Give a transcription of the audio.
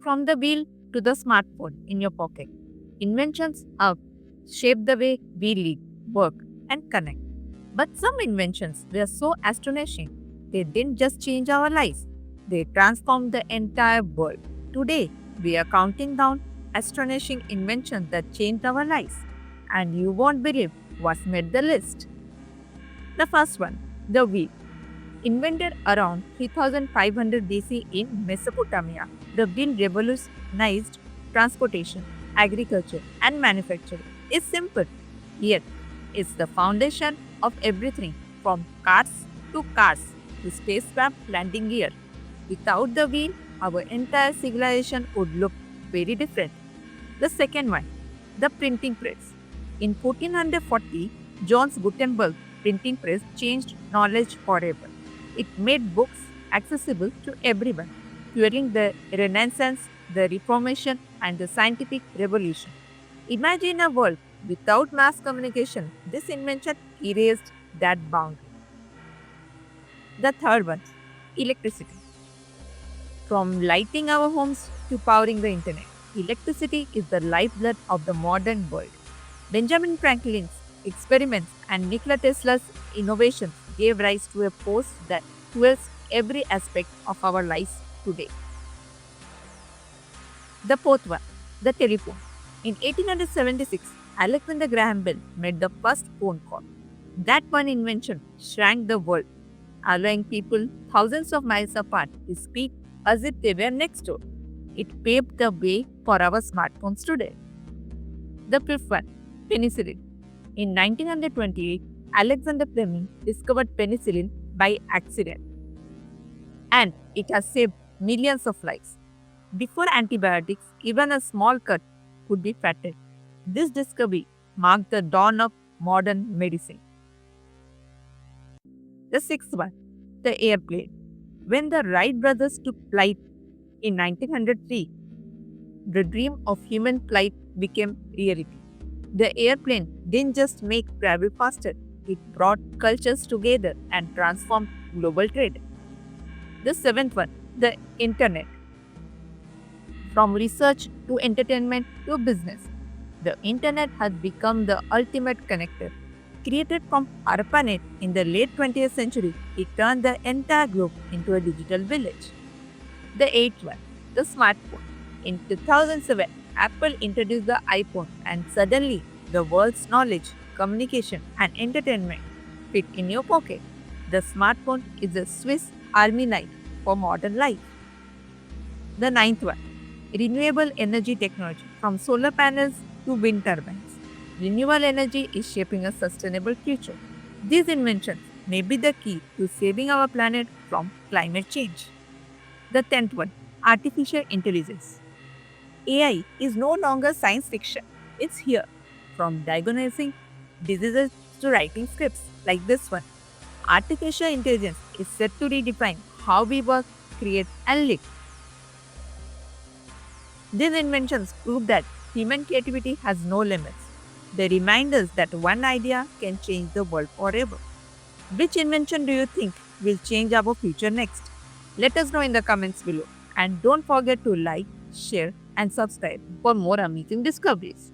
From the wheel to the smartphone in your pocket, inventions have shaped the way we live, work, and connect. But some inventions were so astonishing, they didn't just change our lives, they transformed the entire world. Today, we are counting down astonishing inventions that changed our lives. And you won't believe what's made the list. The first one, the wheel. Invented around 3500 BC in Mesopotamia, the wheel revolutionized transportation, agriculture, and manufacturing. It's simple, yet it's the foundation of everything from cars to spacecraft landing gear. Without the wheel, our entire civilization would look very different. The second one, the printing press. In 1440, Johannes Gutenberg printing press changed knowledge forever. It made books accessible to everyone, fueling the Renaissance, the Reformation, and the scientific revolution. Imagine a world without mass communication. This invention erased that boundary. The third one, electricity. From lighting our homes to powering the internet, electricity is the lifeblood of the modern world. Benjamin Franklin's experiments and Nikola Tesla's innovations gave rise to a force that fuels every aspect of our lives today. The fourth one, the telephone. In 1876, Alexander Graham Bell made the first phone call. That one invention shrank the world, allowing people thousands of miles apart to speak as if they were next door. It paved the way for our smartphones today. The fifth one, penicillin. In 1928, Alexander Fleming discovered penicillin by accident, and it has saved millions of lives. Before antibiotics, even a small cut could be fatal. This discovery marked the dawn of modern medicine. The sixth one, the airplane. When the Wright brothers took flight in 1903, the dream of human flight became reality. The airplane didn't just make travel faster, it brought cultures together and transformed global trade. The seventh one, the internet. From research to entertainment to business, the internet has become the ultimate connector. Created from ARPANET in the late 20th century, it turned the entire globe into a digital village. The eighth one, the smartphone. In 2007, Apple introduced the iPhone, and suddenly the world's knowledge, communication, and entertainment fit in your pocket. The smartphone is a Swiss army knife for modern life. The ninth one, renewable energy technology. From solar panels to wind turbines, renewable energy is shaping a sustainable future. These inventions may be the key to saving our planet from climate change. The 10th one, artificial intelligence. AI is no longer science fiction, it's here. From diagnosing diseases to writing scripts like this one, artificial intelligence is set to redefine how we work, create, and live. These inventions prove that human creativity has no limits. They remind us that one idea can change the world forever. Which invention do you think will change our future next? Let us know in the comments below. And don't forget to like, share, and subscribe for more amazing discoveries.